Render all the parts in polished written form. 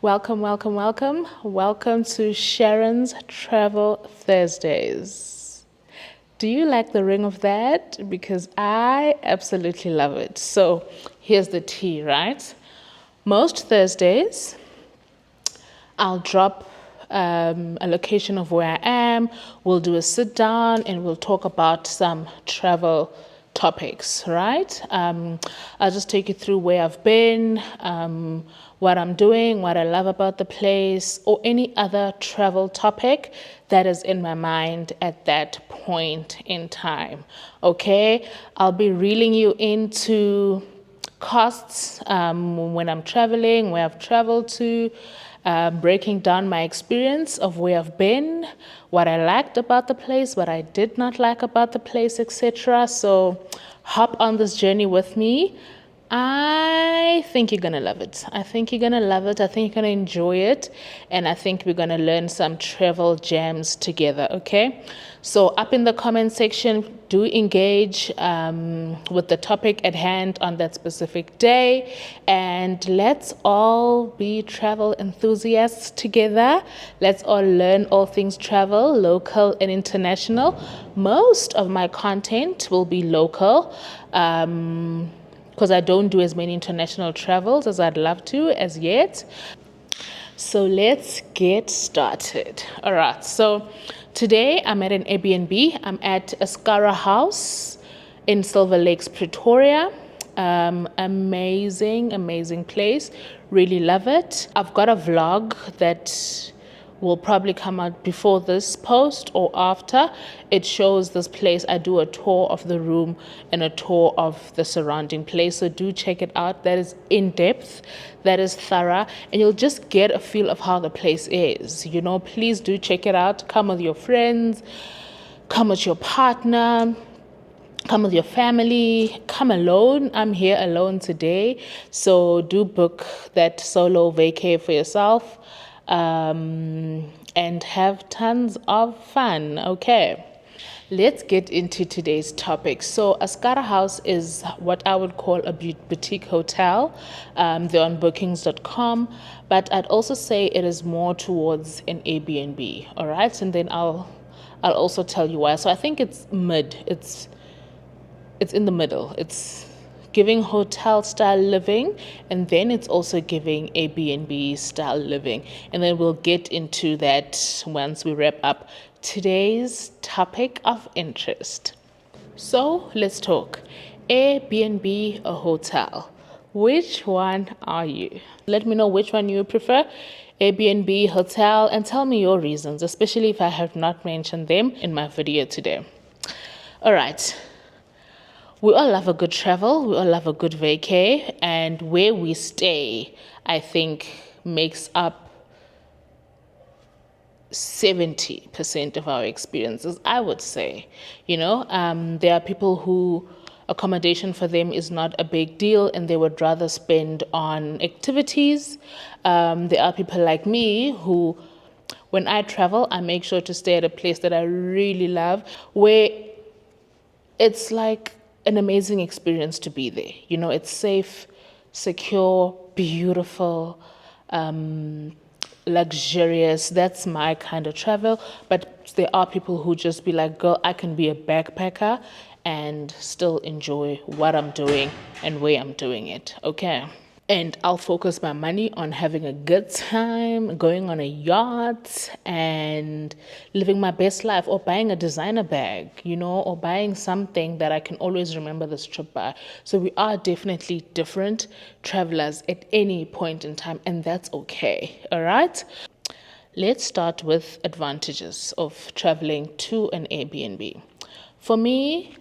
Welcome, welcome, welcome. Welcome to Sharon's Travel Thursdays. Do you like the ring of that? Because I absolutely love it. So here's the tea, right? Most Thursdays, I'll drop a location of where I am. We'll do a sit down and we'll talk about some travel topics, right? I'll just take you through where I've been, what I'm doing, what I love about the place, or any other travel topic that is in my mind at that point in time. Okay? I'll be reeling you into costs when I'm traveling, where I've traveled to, breaking down my experience of where I've been, what I liked about the place, what I did not like about the place, etc. So hop on this journey with me. I think you're going to love it. I think you're going to love it. I think you're going to enjoy it. And I think we're going to learn some travel gems together, okay? So up in the comment section, do engage with the topic at hand on that specific day. And let's all be travel enthusiasts together. Let's all learn all things travel, local and international. Most of my content will be local. Because I don't do as many international travels as I'd love to as yet. So let's get started. All right, so today I'm at an Airbnb. I'm at Ascara House in Silver Lakes, Pretoria. Amazing place. Really love it. I've got a vlog that will probably come out before this post or after. It shows this place. I do a tour of the room and a tour of the surrounding place. So do check it out. That is in depth, that is thorough, and you'll just get a feel of how the place is. You know, please do check it out. Come with your friends, come with your partner, come with your family, come alone. I'm here alone today. So do book that solo vacay for yourself. And have tons of fun. Okay, let's get into today's topic. So Ascara House is what I would call a boutique hotel. They're on bookings.com, but I'd also say it is more towards an Airbnb. All right, and then I'll also tell you why. So I think it's it's in the middle. It's giving hotel style living, and then it's also giving Airbnb style living. And then we'll get into that once we wrap up today's topic of interest. So let's talk. Airbnb or hotel? Which one are you? Let me know which one you prefer. Airbnb, hotel, and tell me your reasons, especially if I have not mentioned them in my video today. All right. We all love a good travel, we all love a good vacay, and where we stay, I think, makes up 70% of our experiences, I would say. You know, there are people who accommodation for them is not a big deal and they would rather spend on activities. There are people like me who, when I travel, I make sure to stay at a place that I really love, where it's like an amazing experience to be there. You know, it's safe, secure, beautiful, luxurious. That's my kind of travel. But there are people who just be like, girl, I can be a backpacker and still enjoy what I'm doing and where I'm doing it. Okay. And I'll focus my money on having a good time, going on a yacht and living my best life, or buying a designer bag, you know, or buying something that I can always remember this trip by. So we are definitely different travelers at any point in time, and that's okay. All right. Let's start with advantages of traveling to an Airbnb. For me,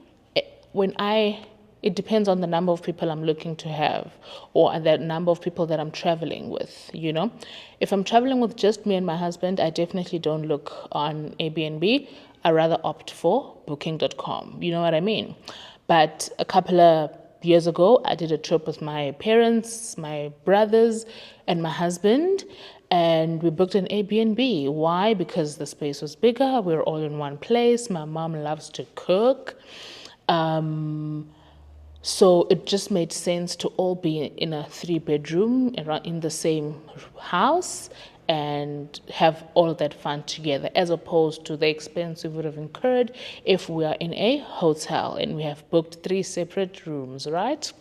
it depends on the number of people I'm looking to have, or the number of people that I'm traveling with, you know. If I'm traveling with just me and my husband, I definitely don't look on Airbnb. I rather opt for booking.com. You know what I mean? But a couple of years ago, I did a trip with my parents, my brothers, and my husband, and we booked an Airbnb. Why? Because the space was bigger. We were all in one place. My mom loves to cook. So it just made sense to all be in a 3 bedroom around in the same house and have all that fun together, as opposed to the expense we would have incurred if we are in a hotel and we have booked 3 separate rooms, right?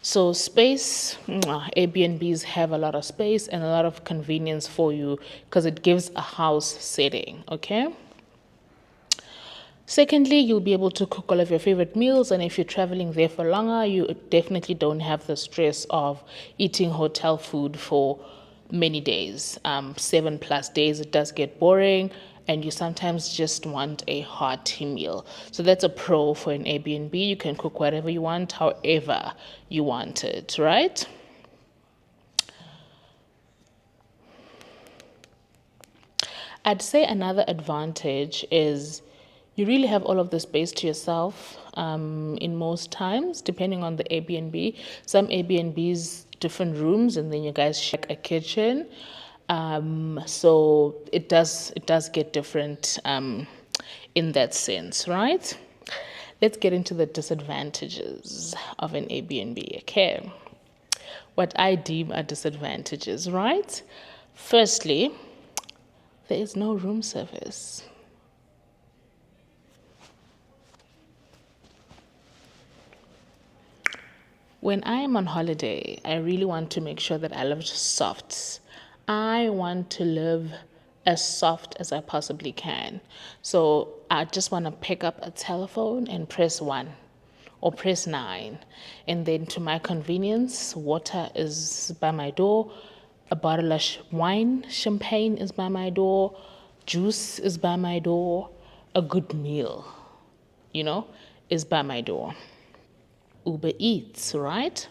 So space, Airbnbs have a lot of space and a lot of convenience for you because it gives a house setting, okay? Secondly, you'll be able to cook all of your favorite meals, and if you're traveling there for longer, you definitely don't have the stress of eating hotel food for many days. 7+ days, it does get boring, and you sometimes just want a hearty meal. So that's a pro for an Airbnb. You can cook whatever you want, however you want it, right? I'd say another advantage is you really have all of the space to yourself in most times, depending on the Airbnb. Some Airbnbs, different rooms, and then you guys share a kitchen. So it does get different in that sense, right? Let's get into the disadvantages of an Airbnb. Okay, what I deem are disadvantages, right? Firstly, there is no room service. When I am on holiday, I really want to make sure that I live soft. I want to live as soft as I possibly can. So I just want to pick up a telephone and press 1 or press 9. And then to my convenience, water is by my door, a bottle of wine, champagne is by my door, juice is by my door, a good meal, you know, is by my door. Uber Eats, right?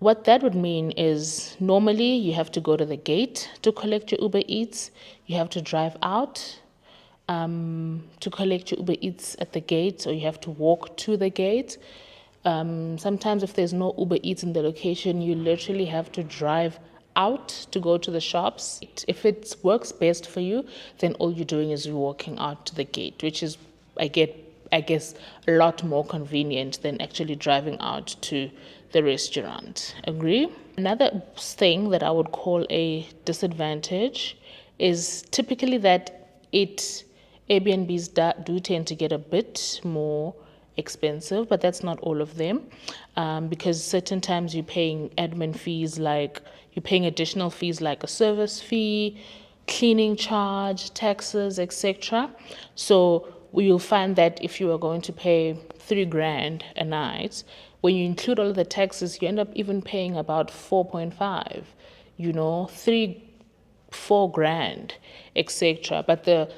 What that would mean is normally you have to go to the gate to collect your Uber Eats. You have to drive out to collect your Uber Eats at the gate, or you have to walk to the gate. Sometimes if there's no Uber Eats in the location, you literally have to drive out to go to the shops. If it works best for you, then all you're doing is walking out to the gate, which is, I guess, a lot more convenient than actually driving out to the restaurant. Agree? Another thing that I would call a disadvantage is typically that Airbnbs do tend to get a bit more expensive, but that's not all of them, because certain times you're paying admin fees, like you're paying additional fees like a service fee, cleaning charge, taxes, etc. So you'll find that if you are going to pay 3 grand a night, when you include all of the taxes, you end up even paying about 4.5, 4 grand, etc. But the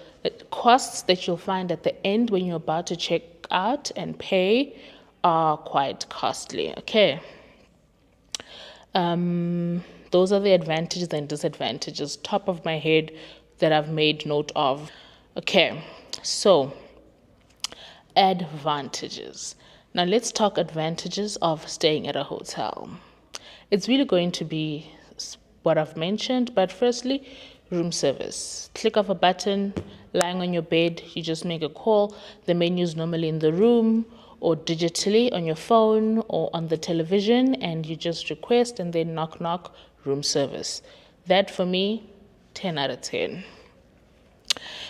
costs that you'll find at the end when you're about to check out and pay are quite costly. Okay. Those are the advantages and disadvantages, top of my head, that I've made note of. Okay, so advantages. Now let's talk advantages of staying at a hotel. It's really going to be what I've mentioned, but firstly, room service. Click of a button, lying on your bed, you just make a call. The menu is normally in the room or digitally on your phone or on the television, and you just request, and then knock knock, room service. That for me, 10 out of 10.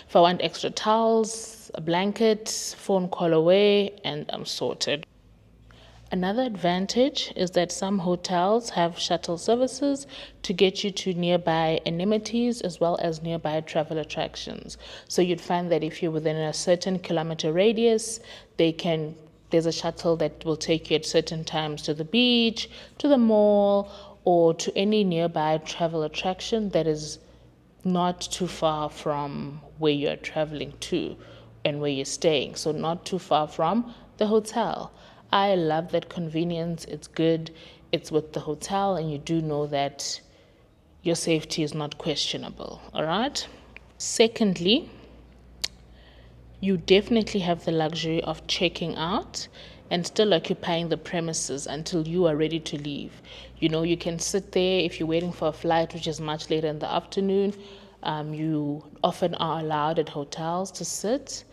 If I want extra towels, a blanket, phone call away, and I'm sorted. Another advantage is that some hotels have shuttle services to get you to nearby amenities as well as nearby travel attractions. So you'd find that if you're within a certain kilometer radius, there's a shuttle that will take you at certain times to the beach, to the mall, or to any nearby travel attraction that is not too far from where you're traveling to and where you're staying. So not too far from the hotel. I love that convenience. It's good. It's with the hotel, and you do know that your safety is not questionable. All right. Secondly, you definitely have the luxury of checking out and still occupying the premises until you are ready to leave. You can sit there if you're waiting for a flight, which is much later in the afternoon. You often are allowed at hotels to sit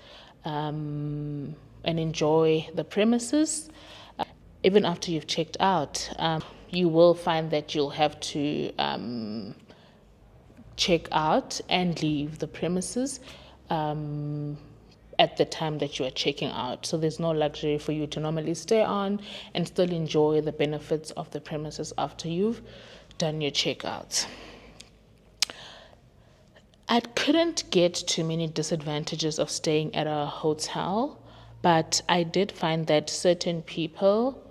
and enjoy the premises. Even after you've checked out, you will find that you'll have to check out and leave the premises at the time that you are checking out. So there's no luxury for you to normally stay on and still enjoy the benefits of the premises after you've done your checkouts. I couldn't get too many disadvantages of staying at a hotel, but I did find that certain people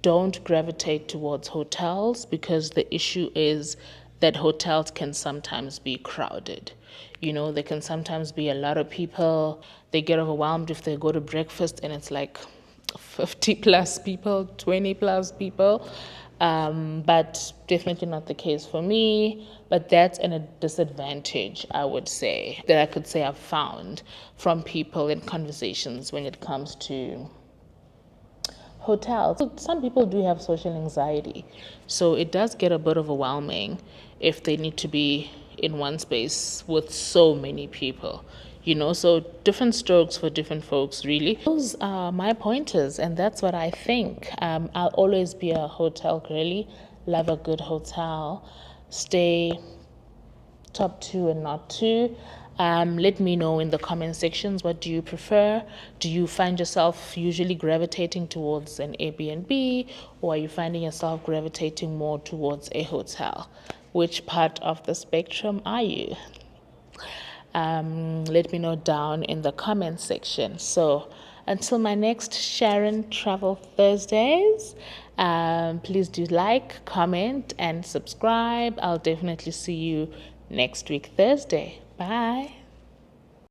don't gravitate towards hotels because the issue is that hotels can sometimes be crowded. There can sometimes be a lot of people. They get overwhelmed if they go to breakfast and it's like 50 plus people, 20 plus people. But definitely not the case for me. But that's a disadvantage, I would say, that I could say I've found from people in conversations when it comes to hotels. Some people do have social anxiety, so it does get a bit overwhelming if they need to be in one space with so many people. So different strokes for different folks, really. Those are my pointers, and that's what I think. I'll always be a hotel girly, love a good hotel, stay top 2 and not 2. Let me know in the comment sections, what do you prefer? Do you find yourself usually gravitating towards an Airbnb, or are you finding yourself gravitating more towards a hotel? Which part of the spectrum are you? Let me know down in the comment section. So until my next Sharon Travel Thursdays, please do like, comment, and subscribe. I'll definitely see you next week Thursday. Bye.